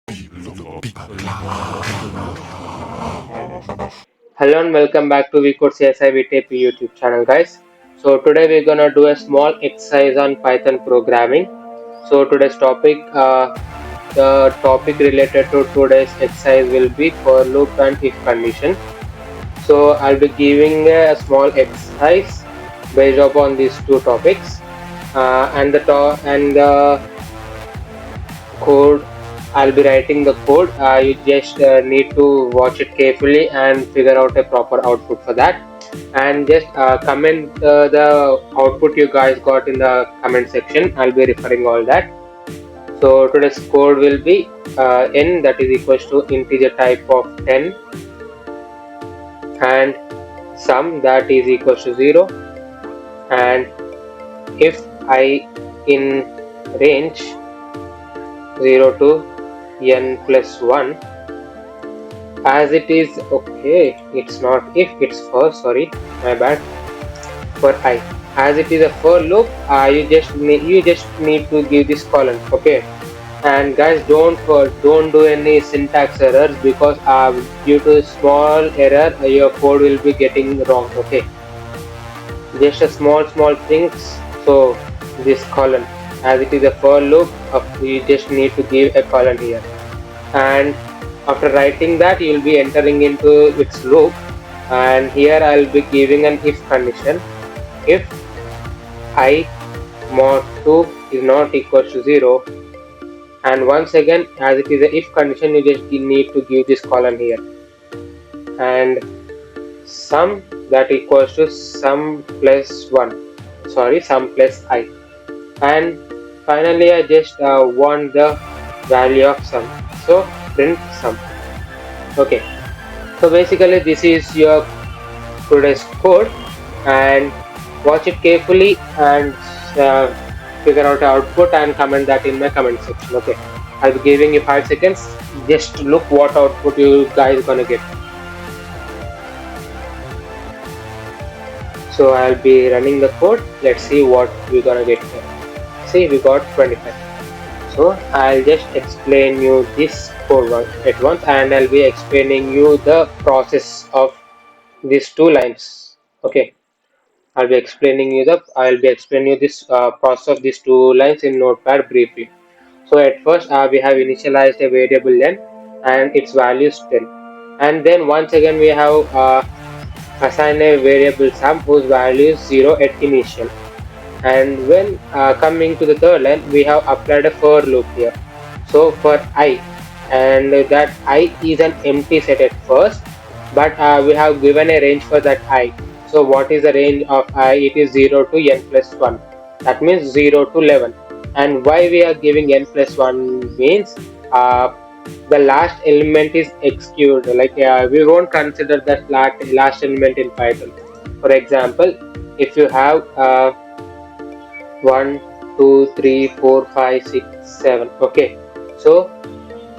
Hello and welcome back to Vit-Ap YouTube channel, guys. So today we're gonna do a small exercise on Python programming. So today's the topic related to today's exercise will be for loop and if condition. So I'll be giving a small exercise based upon these two topics, and the code. I'll be writing the code. You just need to watch it carefully and figure out a proper output for that. And just comment the output you guys got in the comment section. I'll be referring all that. So today's code will be n, that is equals to integer type of 10, and sum, that is equals to 0, and if I in range 0 to n plus 1, as it is. Okay, it's not if, it's for, sorry, my bad, for I, as it is a for loop. You just need to give this column. Okay, and guys, don't do any syntax errors, because due to small error your code will be getting wrong. Okay, just a small things. So this column, as it is a for loop, you just need to give a column here, and after writing that you will be entering into its loop, and here I will be giving an if condition. If I mod 2 is not equal to 0, and once again, as it is a if condition, you just need to give this column here, and sum, that equals to sum plus 1, sorry, sum plus I, and finally I just want the value of sum, so print sum. Okay, so basically this is your today's code, and watch it carefully and figure out the output and comment that in my comment section. Okay, I'll be giving you 5 seconds. Just look what output you guys gonna get. So I'll be running the code. Let's see what we're gonna get here. See, we got 25. So I'll just explain you this code at once, and I'll be explaining you the process of these two lines. Okay, I'll be explaining you this process of these two lines in Notepad briefly. So at first we have initialized a variable len and its value is 10, and then once again we have assigned a variable sum whose value is 0 at initial. And when coming to the third line, we have applied a for loop here. So for I, and that I is an empty set at first, but we have given a range for that I. So what is the range of I? It is 0 to n plus 1. That means 0 to 11. And why we are giving n plus 1 means the last element is executed. Like we won't consider that last element in Python. For example, if you have 1, 2, 3, 4, 5, 6, 7. Okay, so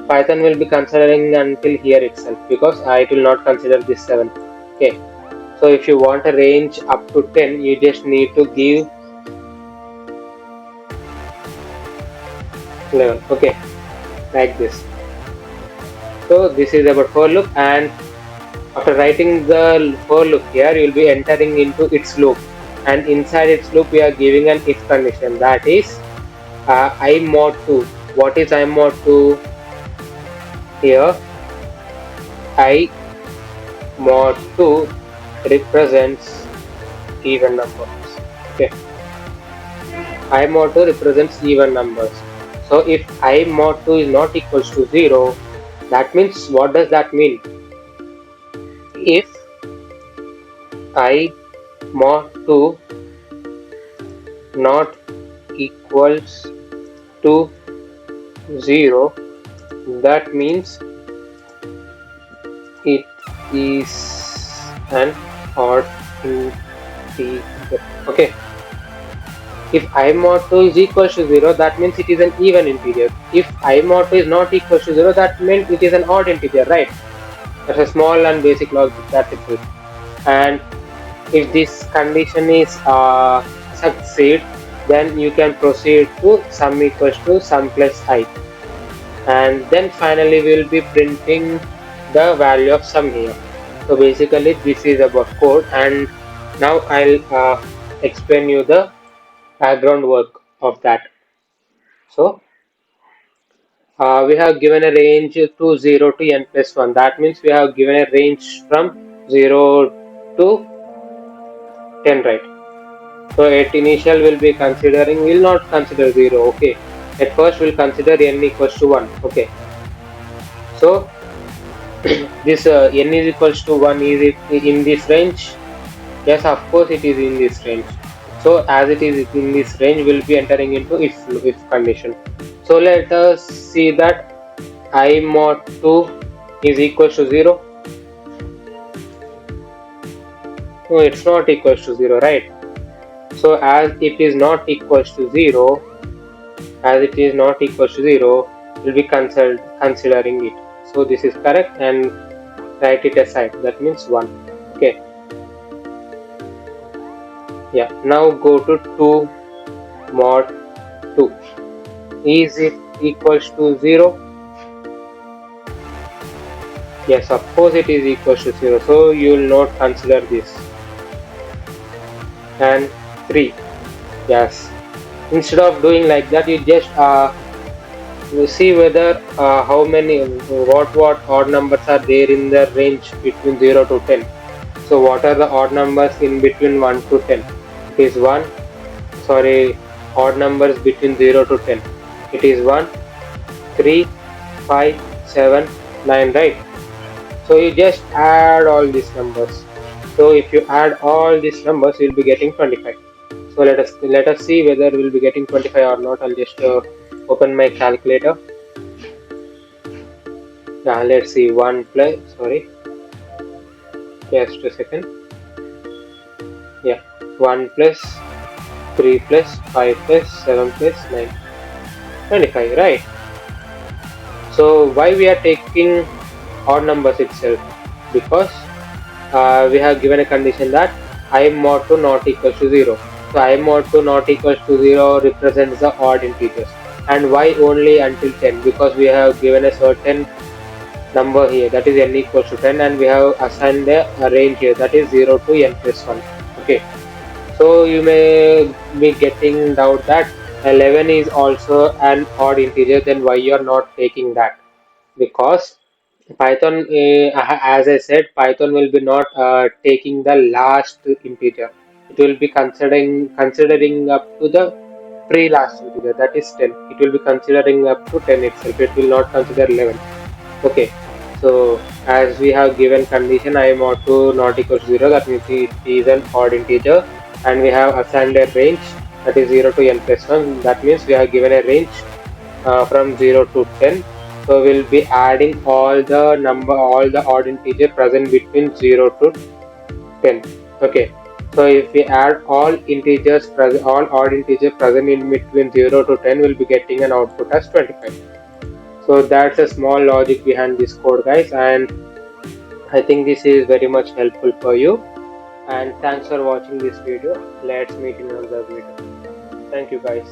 Python will be considering until here itself, because it will not consider this 7. Okay, so if you want a range up to 10, you just need to give 11. Okay, like this. So this is about for loop, and after writing the for loop here, you will be entering into its loop, and inside its loop we are giving an if condition, that is I mod 2. What is I mod 2? Here I mod 2 represents even numbers. Okay, I mod 2 represents even numbers. So if I mod 2 is not equals to 0, that means, what does that mean? If I mod 2 not equals to 0, that means it is an odd integer. Okay, if I mod 2 is equals to 0, that means it is an even integer. If I mod 2 is not equals to 0, that means it is an odd integer, right? That's a small and basic logic, that's it. And if this condition is succeed, then you can proceed to sum equals to sum plus I. and then finally we will be printing the value of sum here. So basically this is about code, and now I'll explain you the background work of that. So we have given a range to 0 to n plus 1. That means we have given a range from 0 to 10, right? So at initial we'll be considering, we'll not consider 0, okay. At first we'll consider n equals to 1, okay. So this n is equals to 1, is it in this range? Yes, of course it is in this range. So as it is in this range, we'll be entering into if condition. So let us see that I mod 2 is equals to 0. No, it's not equals to 0, right? So as it is not equals to 0, as it is not equals to 0, we'll be considering it. So this is correct, and write it aside. That means 1. Okay. Yeah. Now go to 2 mod 2. Is it equals to 0? Yes, of course it is equals to 0. So you will not consider this. And 3. Yes. Instead of doing like that, you just see whether how many what odd numbers are there in the range between 0 to 10. So what are the odd numbers in between 1 to 10? It is 1. Sorry, odd numbers between 0 to 10. It is 1, 3, 5, 7, 9, right? So you just add all these numbers. So if you add all these numbers, you'll be getting 25. So let us see whether we'll be getting 25 or not. I'll just open my calculator. Yeah, let's see. 1 plus, sorry, just a second. Yeah, 1 plus 3 plus 5 plus 7 plus 9, 25, right? So why we are taking odd numbers itself? Because we have given a condition that I mod 2 not equals to 0. So I mod 2 not equals to 0 represents the odd integers. And why only until 10? Because we have given a certain number here, that is n equals to 10, and we have assigned a range here, that is 0 to n plus 1. Okay. So you may be getting doubt that 11 is also an odd integer, then why you are not taking that? Because Python, as I said, Python will be not taking the last integer. It will be considering up to the pre-last integer, that is 10. It will be considering up to 10 itself. It will not consider 11. Okay. So as we have given condition I mod to not equals to 0, that means it is an odd integer, and we have assigned a range, that is 0 to n plus 1. That means we have given a range from 0 to 10. So we'll be adding all the odd integer present between 0 to 10. Okay. So if we add all all odd integers present in between 0 to 10, we'll be getting an output as 25. So that's a small logic behind this code, guys, and I think this is very much helpful for you. And thanks for watching this video. Let's meet in another video. Thank you, guys.